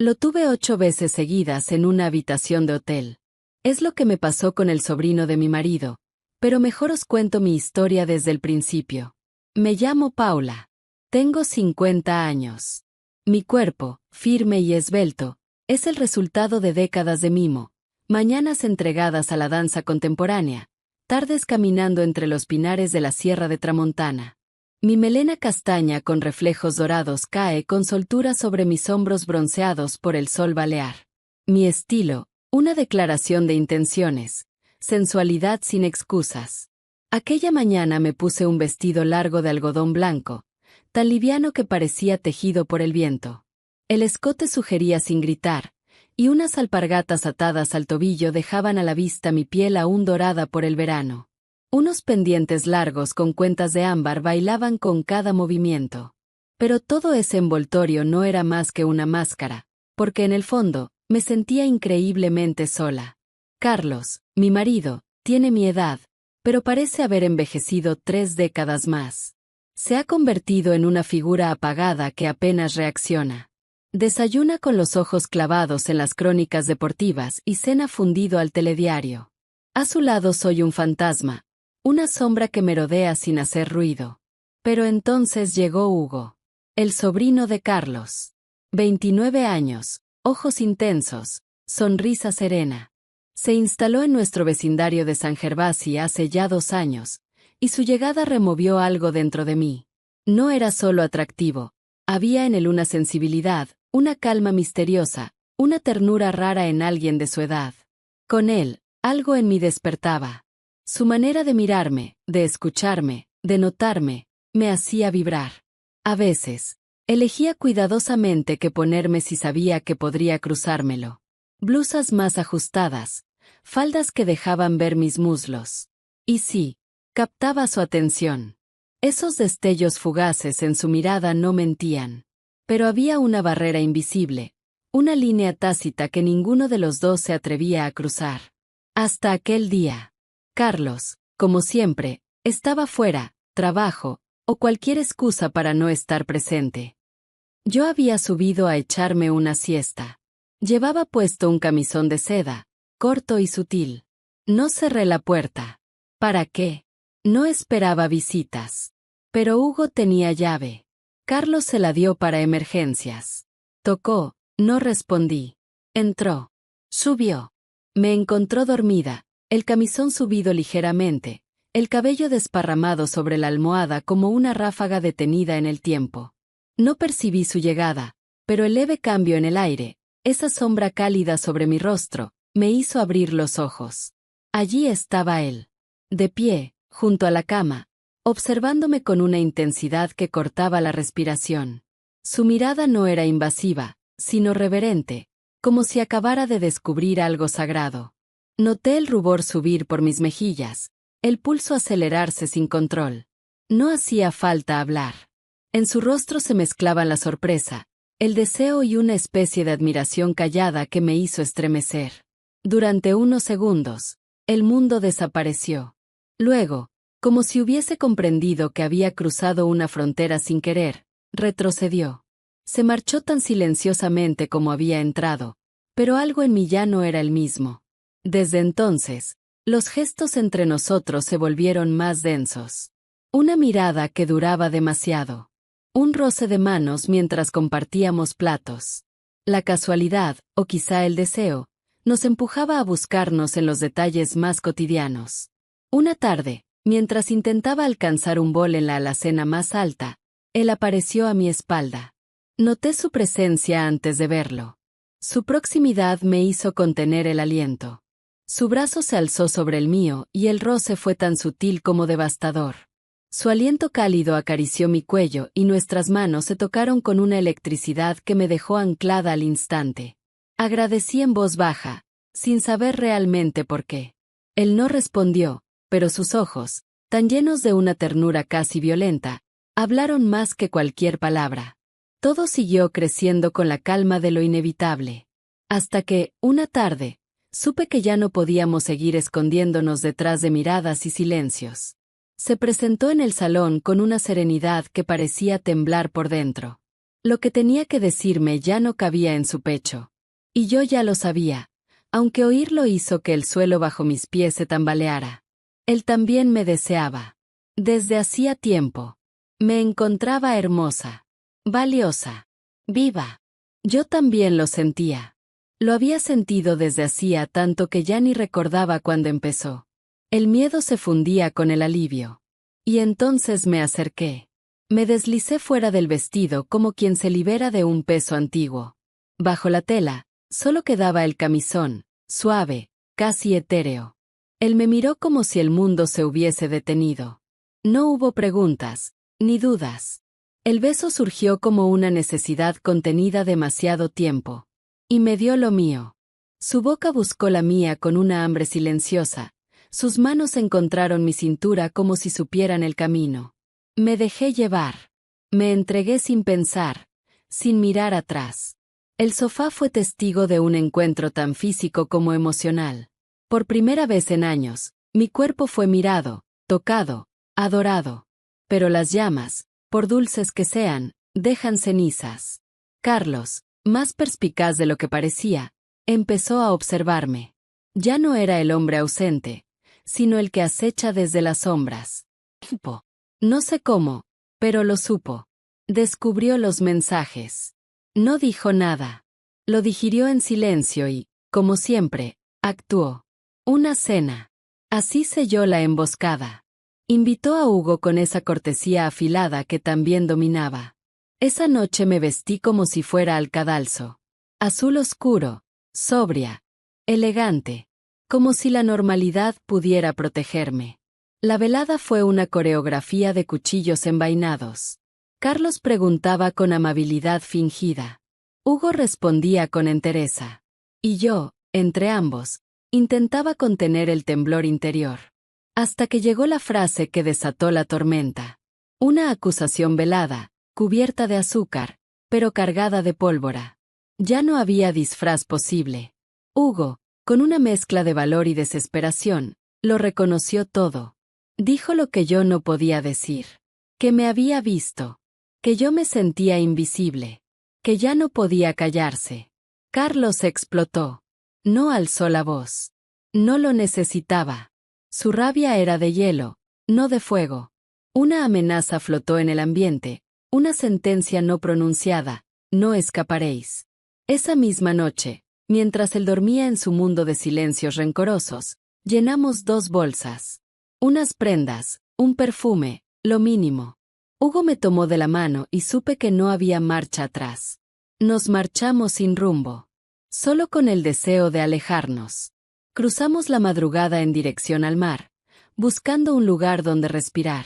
Lo tuve 8 veces seguidas en una habitación de hotel. Es lo que me pasó con el sobrino de mi marido, pero mejor os cuento mi historia desde el principio. Me llamo Paula. Tengo 50 años. Mi cuerpo, firme y esbelto, es el resultado de décadas de mimo, mañanas entregadas a la danza contemporánea, tardes caminando entre los pinares de la Sierra de Tramontana. Mi melena castaña con reflejos dorados cae con soltura sobre mis hombros bronceados por el sol balear. Mi estilo, una declaración de intenciones, sensualidad sin excusas. Aquella mañana me puse un vestido largo de algodón blanco, tan liviano que parecía tejido por el viento. El escote sugería sin gritar, y unas alpargatas atadas al tobillo dejaban a la vista mi piel aún dorada por el verano. Unos pendientes largos con cuentas de ámbar bailaban con cada movimiento. Pero todo ese envoltorio no era más que una máscara, porque en el fondo, me sentía increíblemente sola. Carlos, mi marido, tiene mi edad, pero parece haber envejecido 3 décadas más. Se ha convertido en una figura apagada que apenas reacciona. Desayuna con los ojos clavados en las crónicas deportivas y cena fundido al telediario. A su lado soy un fantasma, una sombra que merodea sin hacer ruido. Pero entonces llegó Hugo, el sobrino de Carlos. 29 años, ojos intensos, sonrisa serena. Se instaló en nuestro vecindario de San Gervasi hace ya 2 años, y su llegada removió algo dentro de mí. No era solo atractivo, había en él una sensibilidad, una calma misteriosa, una ternura rara en alguien de su edad. Con él, algo en mí despertaba. Su manera de mirarme, de escucharme, de notarme, me hacía vibrar. A veces, elegía cuidadosamente qué ponerme si sabía que podría cruzármelo. Blusas más ajustadas, faldas que dejaban ver mis muslos. Y sí, captaba su atención. Esos destellos fugaces en su mirada no mentían. Pero había una barrera invisible, una línea tácita que ninguno de los dos se atrevía a cruzar. Hasta aquel día. Carlos, como siempre, estaba fuera, trabajo, o cualquier excusa para no estar presente. Yo había subido a echarme una siesta. Llevaba puesto un camisón de seda, corto y sutil. No cerré la puerta. ¿Para qué? No esperaba visitas. Pero Hugo tenía llave. Carlos se la dio para emergencias. Tocó, no respondí. Entró. Subió. Me encontró dormida, el camisón subido ligeramente, el cabello desparramado sobre la almohada como una ráfaga detenida en el tiempo. No percibí su llegada, pero el leve cambio en el aire, esa sombra cálida sobre mi rostro, me hizo abrir los ojos. Allí estaba él, de pie, junto a la cama, observándome con una intensidad que cortaba la respiración. Su mirada no era invasiva, sino reverente, como si acabara de descubrir algo sagrado. Noté el rubor subir por mis mejillas, el pulso acelerarse sin control. No hacía falta hablar. En su rostro se mezclaban la sorpresa, el deseo y una especie de admiración callada que me hizo estremecer. Durante unos segundos, el mundo desapareció. Luego, como si hubiese comprendido que había cruzado una frontera sin querer, retrocedió. Se marchó tan silenciosamente como había entrado, pero algo en mí ya no era el mismo. Desde entonces, los gestos entre nosotros se volvieron más densos. Una mirada que duraba demasiado. Un roce de manos mientras compartíamos platos. La casualidad, o quizá el deseo, nos empujaba a buscarnos en los detalles más cotidianos. Una tarde, mientras intentaba alcanzar un bol en la alacena más alta, él apareció a mi espalda. Noté su presencia antes de verlo. Su proximidad me hizo contener el aliento. Su brazo se alzó sobre el mío y el roce fue tan sutil como devastador. Su aliento cálido acarició mi cuello y nuestras manos se tocaron con una electricidad que me dejó anclada al instante. Agradecí en voz baja, sin saber realmente por qué. Él no respondió, pero sus ojos, tan llenos de una ternura casi violenta, hablaron más que cualquier palabra. Todo siguió creciendo con la calma de lo inevitable. Hasta que, una tarde, supe que ya no podíamos seguir escondiéndonos detrás de miradas y silencios. Se presentó en el salón con una serenidad que parecía temblar por dentro. Lo que tenía que decirme ya no cabía en su pecho. Y yo ya lo sabía, aunque oírlo hizo que el suelo bajo mis pies se tambaleara. Él también me deseaba. Desde hacía tiempo. Me encontraba hermosa, valiosa, viva. Yo también lo sentía. Lo había sentido desde hacía tanto que ya ni recordaba cuándo empezó. El miedo se fundía con el alivio. Y entonces me acerqué. Me deslicé fuera del vestido como quien se libera de un peso antiguo. Bajo la tela, solo quedaba el camisón, suave, casi etéreo. Él me miró como si el mundo se hubiese detenido. No hubo preguntas, ni dudas. El beso surgió como una necesidad contenida demasiado tiempo. Y me dio lo mío. Su boca buscó la mía con una hambre silenciosa. Sus manos encontraron mi cintura como si supieran el camino. Me dejé llevar. Me entregué sin pensar, sin mirar atrás. El sofá fue testigo de un encuentro tan físico como emocional. Por primera vez en años, mi cuerpo fue mirado, tocado, adorado. Pero las llamas, por dulces que sean, dejan cenizas. Carlos, más perspicaz de lo que parecía, empezó a observarme. Ya no era el hombre ausente, sino el que acecha desde las sombras. No sé cómo, pero lo supo. Descubrió los mensajes. No dijo nada. Lo digirió en silencio y, como siempre, actuó. Una cena. Así selló la emboscada. Invitó a Hugo con esa cortesía afilada que también dominaba. Esa noche me vestí como si fuera al cadalso. Azul oscuro, sobria, elegante, como si la normalidad pudiera protegerme. La velada fue una coreografía de cuchillos envainados. Carlos preguntaba con amabilidad fingida. Hugo respondía con entereza. Y yo, entre ambos, intentaba contener el temblor interior. Hasta que llegó la frase que desató la tormenta. Una acusación velada, cubierta de azúcar, pero cargada de pólvora. Ya no había disfraz posible. Hugo, con una mezcla de valor y desesperación, lo reconoció todo. Dijo lo que yo no podía decir. Que me había visto. Que yo me sentía invisible. Que ya no podía callarse. Carlos explotó. No alzó la voz. No lo necesitaba. Su rabia era de hielo, no de fuego. Una amenaza flotó en el ambiente, una sentencia no pronunciada, no escaparéis. Esa misma noche, mientras él dormía en su mundo de silencios rencorosos, llenamos 2 bolsas. Unas prendas, un perfume, lo mínimo. Hugo me tomó de la mano y supe que no había marcha atrás. Nos marchamos sin rumbo. Solo con el deseo de alejarnos. Cruzamos la madrugada en dirección al mar, buscando un lugar donde respirar.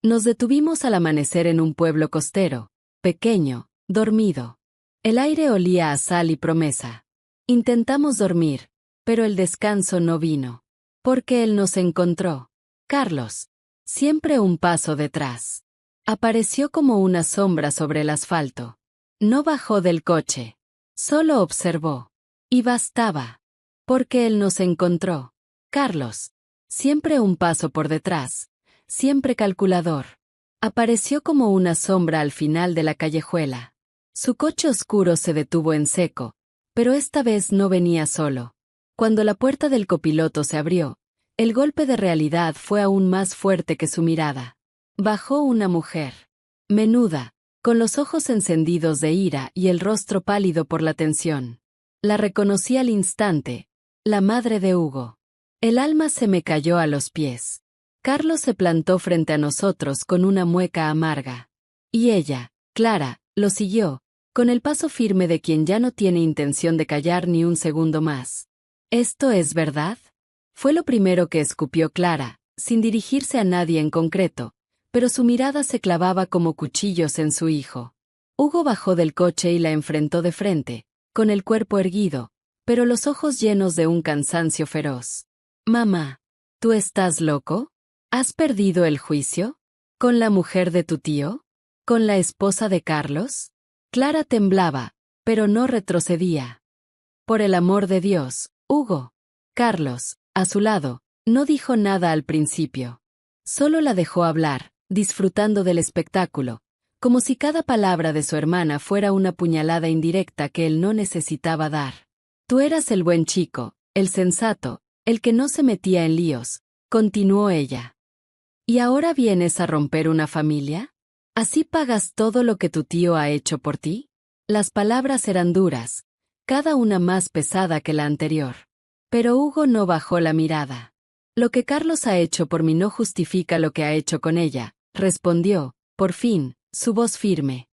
Nos detuvimos al amanecer en un pueblo costero, pequeño, dormido. El aire olía a sal y promesa. Intentamos dormir, pero el descanso no vino. Porque él nos encontró. Carlos, siempre un paso detrás. Apareció como una sombra sobre el asfalto. No bajó del coche. Solo observó. Y bastaba. Porque él nos encontró. Carlos, siempre un paso por detrás, siempre calculador. Apareció como una sombra al final de la callejuela. Su coche oscuro se detuvo en seco, pero esta vez no venía solo. Cuando la puerta del copiloto se abrió, el golpe de realidad fue aún más fuerte que su mirada. Bajó una mujer. Menuda, con los ojos encendidos de ira y el rostro pálido por la tensión. La reconocí al instante. La madre de Hugo. El alma se me cayó a los pies. Carlos se plantó frente a nosotros con una mueca amarga. Y ella, Clara, lo siguió, con el paso firme de quien ya no tiene intención de callar ni un segundo más. ¿Esto es verdad? Fue lo primero que escupió Clara, sin dirigirse a nadie en concreto, pero su mirada se clavaba como cuchillos en su hijo. Hugo bajó del coche y la enfrentó de frente, con el cuerpo erguido, pero los ojos llenos de un cansancio feroz. Mamá, ¿tú estás loco? ¿Has perdido el juicio? ¿Con la mujer de tu tío? ¿Con la esposa de Carlos? Clara temblaba, pero no retrocedía. Por el amor de Dios, Hugo. Carlos, a su lado, no dijo nada al principio. Solo la dejó hablar, disfrutando del espectáculo, como si cada palabra de su hermana fuera una puñalada indirecta que él no necesitaba dar. Tú eras el buen chico, el sensato, el que no se metía en líos, continuó ella. ¿Y ahora vienes a romper una familia? ¿Así pagas todo lo que tu tío ha hecho por ti? Las palabras eran duras, cada una más pesada que la anterior. Pero Hugo no bajó la mirada. Lo que Carlos ha hecho por mí no justifica lo que ha hecho con ella, respondió, por fin, su voz firme.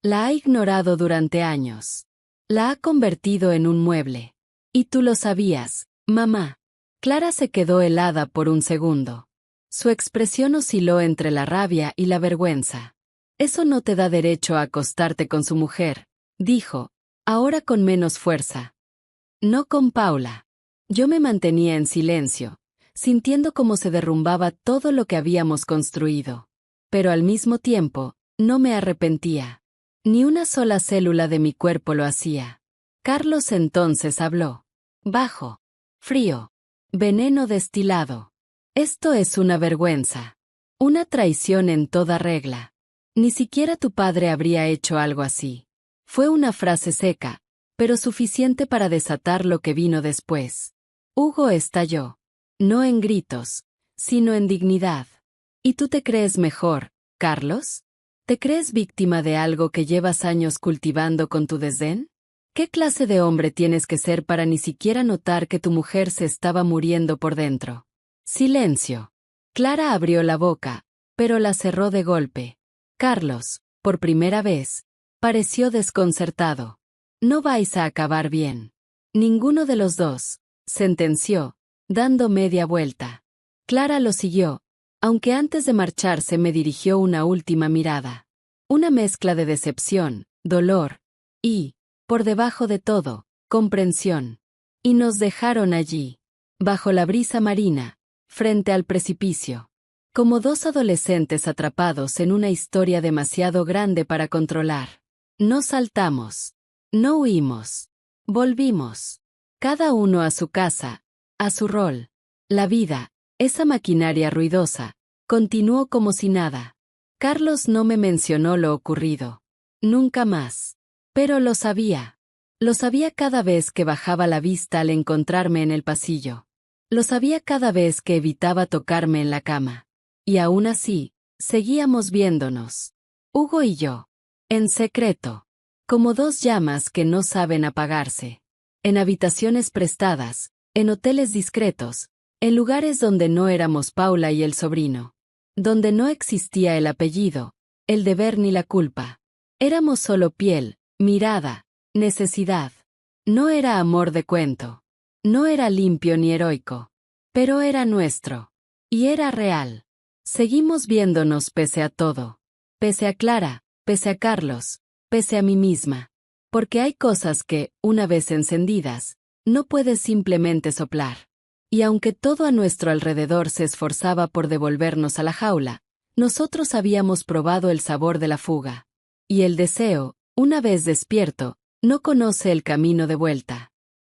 La ha ignorado durante años. La ha convertido en un mueble. Y tú lo sabías, mamá. Clara se quedó helada por un segundo. Su expresión osciló entre la rabia y la vergüenza. Eso no te da derecho a acostarte con su mujer, dijo, ahora con menos fuerza. No con Paula. Yo me mantenía en silencio, sintiendo cómo se derrumbaba todo lo que habíamos construido. Pero al mismo tiempo, no me arrepentía. Ni una sola célula de mi cuerpo lo hacía. Carlos entonces habló. Bajo. Frío. Veneno destilado. Esto es una vergüenza. Una traición en toda regla. Ni siquiera tu padre habría hecho algo así. Fue una frase seca, pero suficiente para desatar lo que vino después. Hugo estalló. No en gritos, sino en dignidad. ¿Y tú te crees mejor, Carlos? ¿Te crees víctima de algo que llevas años cultivando con tu desdén? ¿Qué clase de hombre tienes que ser para ni siquiera notar que tu mujer se estaba muriendo por dentro? Silencio. Clara abrió la boca, pero la cerró de golpe. Carlos, por primera vez, pareció desconcertado. No vais a acabar bien. Ninguno de los dos, sentenció, dando media vuelta. Clara lo siguió, aunque antes de marcharse me dirigió una última mirada. Una mezcla de decepción, dolor y, por debajo de todo, comprensión. Y nos dejaron allí, bajo la brisa marina, frente al precipicio. Como dos adolescentes atrapados en una historia demasiado grande para controlar. No saltamos. No huimos. Volvimos. Cada uno a su casa, a su rol. La vida, esa maquinaria ruidosa, continuó como si nada. Carlos no me mencionó lo ocurrido. Nunca más. Pero lo sabía. Lo sabía cada vez que bajaba la vista al encontrarme en el pasillo. Lo sabía cada vez que evitaba tocarme en la cama. Y aún así, seguíamos viéndonos. Hugo y yo. En secreto. Como dos llamas que no saben apagarse. En habitaciones prestadas, en hoteles discretos, en lugares donde no éramos Paula y el sobrino. Donde no existía el apellido, el deber ni la culpa. Éramos solo piel, mirada, necesidad. No era amor de cuento. No era limpio ni heroico. Pero era nuestro. Y era real. Seguimos viéndonos pese a todo. Pese a Clara, pese a Carlos, pese a mí misma. Porque hay cosas que, una vez encendidas, no puedes simplemente soplar. Y aunque todo a nuestro alrededor se esforzaba por devolvernos a la jaula, nosotros habíamos probado el sabor de la fuga. Y el deseo, una vez despierto, no conoce el camino de vuelta.